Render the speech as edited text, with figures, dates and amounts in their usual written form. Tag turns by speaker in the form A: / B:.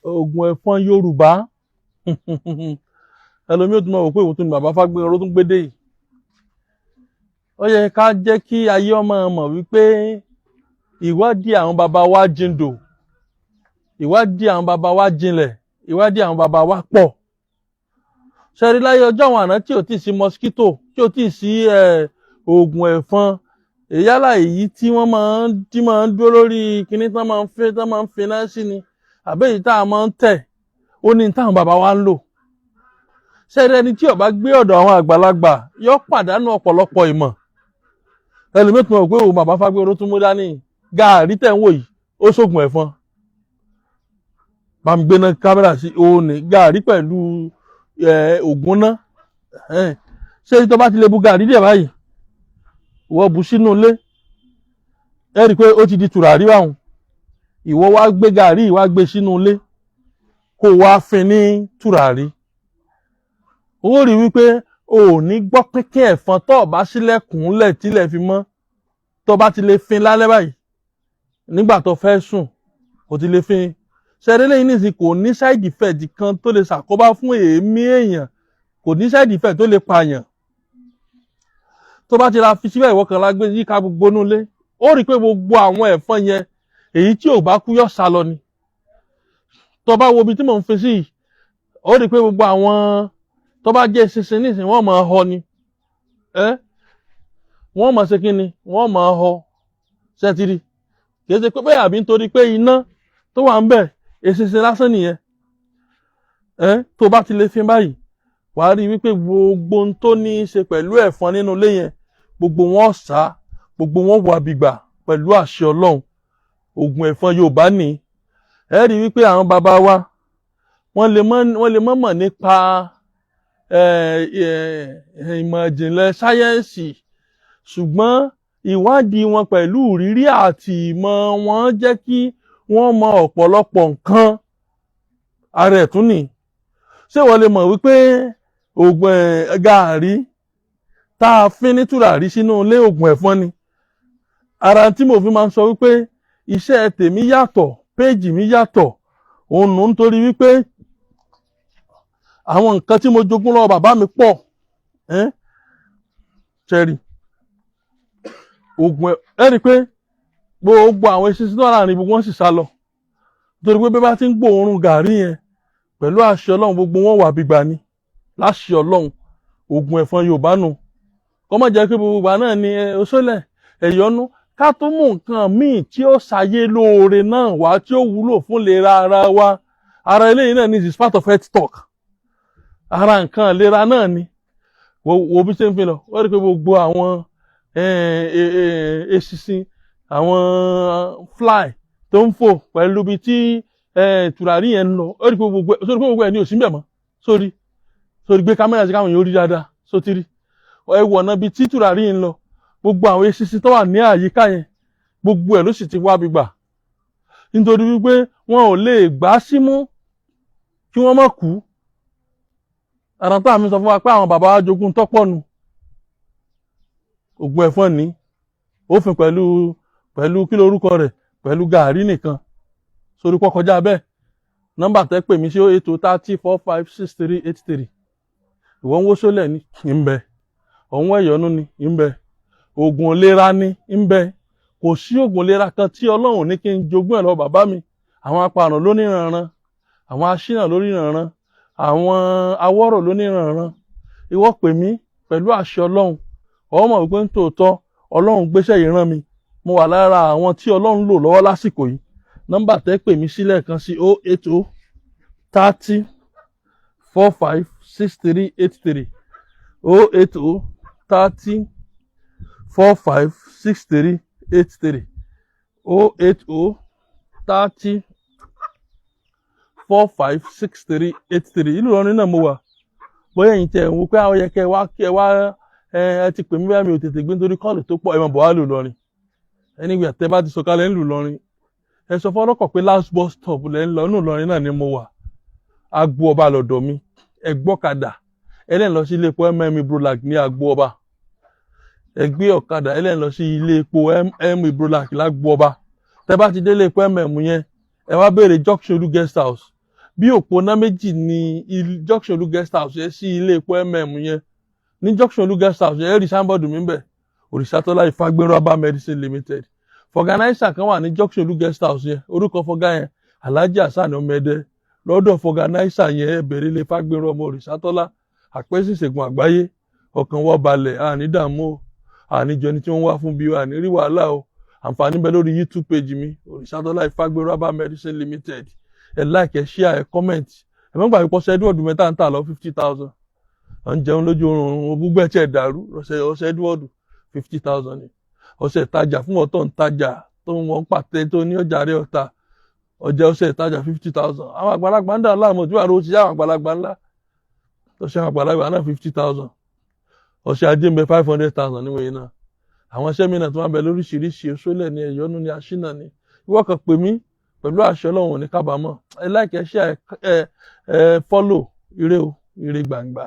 A: oògùn ẹ̀fọn Yorùbá ẹlòmíì ó tún máa wò pé ìwò tó ní bàbá Fágbénró ló tún gbé dé yìí. Ó yẹ ká jẹ́ kí ayé ọmọ mọ̀ wípé ìwádìí àwọn baba wa jindò, ìwádìí àwọn baba wa jinlẹ̀, ìwádìí àwọn baba wa pọ̀. Ṣẹ́rí láyé ọjọ́ àwọn àná tí ò tí ì sí mosquito, tí ò tí ì sí oògùn ẹ̀fọn, yálà èyí tí wọ́n máa ń dúró lórí kinní tán máa ń finá sí ni, àbẹ́yìí tá a máa ń tẹ̀, ó ní táwọn baba wa ń lò. Ṣẹ́rí ẹni tí ó bá gbé ọ̀dọ̀ àwọn àgbàlagbà yóò pàdánù ọ̀pọ̀lọpọ̀ ìmọ̀. Ẹlòmíì tún mọ̀ pé òun bàbá Fágbénró tún mú dání gààrí tẹ̀ ń wò yìí ó ṣògùn ẹ̀fọn. Bá mi gbéná kámẹ́rà sí òun ní gààrí pẹ̀lú ògùn náà. Ṣé tó bá ti lè bu gààrí díẹ̀ báyìí ìwọ bù sínú ilé, ẹ rí i pé ó ti di tùràrí báwọn. Ìwọ wá gbé gààrí wá gbé sínú ilé kó wá fin ní tùràrí. Ó rí wípé o ò ní gbọ́ pínpín ẹ̀fọn tó bá sílẹ̀kùn lẹ̀ tílẹ̀ fi mọ́. Tó bá ti lè fin lálẹ́ báyìí nígbà tó fẹ́ sùn kò ti lè fin. Ṣẹ́rí lẹ́yìn nísìnyí kò ní side effect kan tó lè ṣàkóbá fún èémí èèyàn, kò ní side effect tó lè pààyàn. Tó bá ti ra fi síbẹ̀ ìwọ kan la gbé yíká gbogbo inú ilé, ó rí i pé gbogbo àwọn ẹ̀fọn yẹn èyí tí ò bá kú yóò sá lọ ni. Tó bá wo ibi tí mò ń fi sí yìí, ó rí i pé gbogbo àwọn tó bá jẹ́ eṣinṣin nísìnyí wọ́n máa họ ni. Wọ́n máa ṣe kí ni? Wọ́n máa họ. Ṣẹ́tìrì kì í ṣe pé bẹ́ẹ̀ àbí nítorí pé iná tó wà ń bẹ̀ eṣinṣin lásán nìyẹn. Tó bá ti lè fin báyìí wàá rí wípé gbogbo ohun tó ní í ṣe pẹ̀lú ẹ̀fọn nínú ilé yẹn gbogbo wọn sá, gbogbo wọn wà bìgbà pẹ̀lú àṣẹ Ọlọ́run. Oògùn ẹ̀fọn Yorùbá ni. Ẹ rí wípé àwọn bàbá wa wọ́n lè mọ̀ nípa ìmọ̀ ìjìnlẹ̀ sáyẹ́ǹsì, ṣùgbọ́n ìwádìí wọn pẹ̀lú ìrírí àti ìmọ̀ wọn jẹ́ kí wọ́n mọ ọ̀pọ̀lọpọ̀ nǹkan. Ara ẹ̀ tún nì. Ṣé wọ́n lè mọ̀ wípé oògùn gààrí tá a fín ní tùràrí sínú ilé oògùn ẹ̀fọn ni? Ara tí mo fi máa ń sọ wípé iṣẹ́ tèmi yàtọ̀, péèjì mi yàtọ̀, òun nù nítorí wípé àwọn nǹkan tí mo jogún lọ́wọ́ bàbá mi pọ̀. Ṣẹ́rí oògùn ẹ rí i pé gbogbo àwọn eṣinṣin tó wà láàrin gbogbo wọn sì sá lọ. Nítorí pé bí bá ti ń gbóòórùn gààrí yẹn pẹ̀lú àṣẹ Ọlọ́run gbogbo wọn wà bìgbà ni. Láṣẹ Ọlọ́run oògùn ẹ̀fọn Yorùbá nù. Kọ́ má jẹ́ pé gbogbo ìgbà náà ni oṣólẹ̀ ẹ̀yọ́nú ká tó mú nǹkan míì tí ó ṣayé lóore náà wá tí ó wúlò fún ìlera ara wa. Ara eléyìí náà ni is part of health talk. Ara nǹkan ìlera náà ni. Wo bí ṣe ń fi lọ, wọ́n rí i pé gbogbo àwọn eṣinṣin, àwọn fly tó ń fò pẹ̀lú ibi tí tùràrí yẹn ń lọ, ó rí i pé gbogbo ẹ̀ ní òsì ń bẹ̀ mọ́. Sórí gbé kámẹ́rà sí káwọn èèyàn rí dáadáa, sótìrí. Ẹ wọ̀ ọ̀nà ibi tí tùràrí yẹn ń lọ, gbogbo àwọn eṣinṣin tó wà ní àyíká yẹn, gbogbo ẹ̀ ló sì ti wá bìgbà. Nítorí wípé wọn ò lè gbá símú kí wọ́n má kú. Àrà tá àmì sọ fún wa pé àwọn bàbá wa jogún tọ́pọ̀ nù. Oògùn ẹ̀fọn ní ó fin pẹ̀lú kí lorúkọ rẹ̀, pẹ̀lú gààrí nìkan. Sórí pọ́ kọjá bẹ́ẹ̀. Nọ́mbà tẹ́ pè mí sí 08030456383. Ìwọ ń wó sólẹ̀ ní ń bẹ. Ọ̀hún ẹ̀yọ́nú ni ń bẹ. Oògùn ìlera ni ń bẹ. Kò sí oògùn ìlera kan tí Ọlọ́run ní kí n jogún ẹ̀ lọ bàbá mi. Àwọn apààrùn lóníranran, àwọn aṣínà lóníranran, àwọn awọ́rọ̀ lóníranran. Ìwọ pè mí pẹ̀lú àṣẹ Ọlọ́run. Ó mọ̀ wípé nítòótọ́ Ọlọ́run gbéṣẹ́ yìí rán mi. Mo wà lára àwọn tí Ọlọ́run lò lọ́wọ́ lásìkò yìí. Nọ́mbà tẹ́ pè mí sílẹ̀ kan sí 08030456383. 08030456383. 08030456383. Ìlú Ìlọrin náà mo wà. Bóyá ẹ̀yin tẹ̀ ń wo pé àwọn yẹ kẹ́ wá ẹ ti pè mí bá mi ò tètè gbé nítorí kọ́ọ̀lù tó pọ̀ ẹ máa bọ̀ wá lù Ìlọrin. Anyway tẹ́ bá ti sọ̀kalẹ̀ ń lù Ìlọrin. Ẹ sọ fọ́lọ́kọ̀ pé last bus stop lẹ́ ń lọ inú Ìlọrin náà ni mo wà. Agbo Ọba lọ́dọ̀ mi. Ẹ gbọ́kadà. Ẹ lẹ́n lọ sí ilé epo Ibrolac ní Agbo Ọba. Ẹ gbé ọ̀kadà ẹ lẹ́n lọ sí ilé epo Ibrolac lágbo Ọba. Tẹ́ bá ti dé ilé epo yẹn ẹ wá béèrè Junction Olú guest house. bí òpóná méjì ní junction olú guest house yẹn sí ilé epo yẹn ní junction olú guest house yẹn rí sáńbọ̀dù mi bẹ̀ Òrìṣàtọ́lá Ìfágbéró Herbal Medicine Limited. Fọ̀gánáísà kan wà ní junction olú guest house yẹn orúkọ fọgá yẹn Alhaji Hasan Ọmọdé. Lọ́dọ̀ fọ̀gánáísà yẹn bẹ̀rẹ̀ ilé Ìfágbéró ọmọ Òrìṣàtọ́lá àpẹ́sì ìṣègùn àgbáyé ọkàn wọ́ balẹ̀ àní dààmú àníjọ ni tí wọ́n wá fún bí àní rí wàhálà o. Àǹfààní bẹ lórí YouTube page mi Òrìṣàtọ́lá Ìfágbéró Herbal Medicine Limited. Ẹ like, ẹ share, ẹ comment. Ẹ má gbàgbé pọ́sẹ̀ Edward mẹ́ta ń tà lọ 50,000. À ń jẹun lójú oorun gbogbo ẹ̀ tí ẹ̀ dàrú ọ̀sẹ̀ Edward 50,000 ni. Ọ̀sẹ̀ ìtajà fún ọ̀tọ̀ ń tajà tó ń wọ́n pàtẹ tó ní ọjà rẹ̀ ọ̀tà ọ̀sẹ̀ ìtajà 50,000. Àwọn àgbàlagbà ń dà láàmú tí wàá ro ṣiṣẹ́ àwọn àgbàlagbà ńlá. Ọ̀sẹ̀ àwọn àgbàlagbà náà 50,000. Ọ̀sẹ̀ ajé ń bẹ 500,000 níwọ̀n yìí náà. Àwọn iṣẹ́ mi náà tó máa bẹ lóríṣiríṣi oṣólẹ̀ ni ẹ̀yọ́nú ni aṣínà ni. Ìwọ kan pè mí pẹ̀lú àṣẹ Ọlọ́run ní kábàámọ̀. Ẹ like, ẹ share, ẹ follow ire o ire gbàngbà.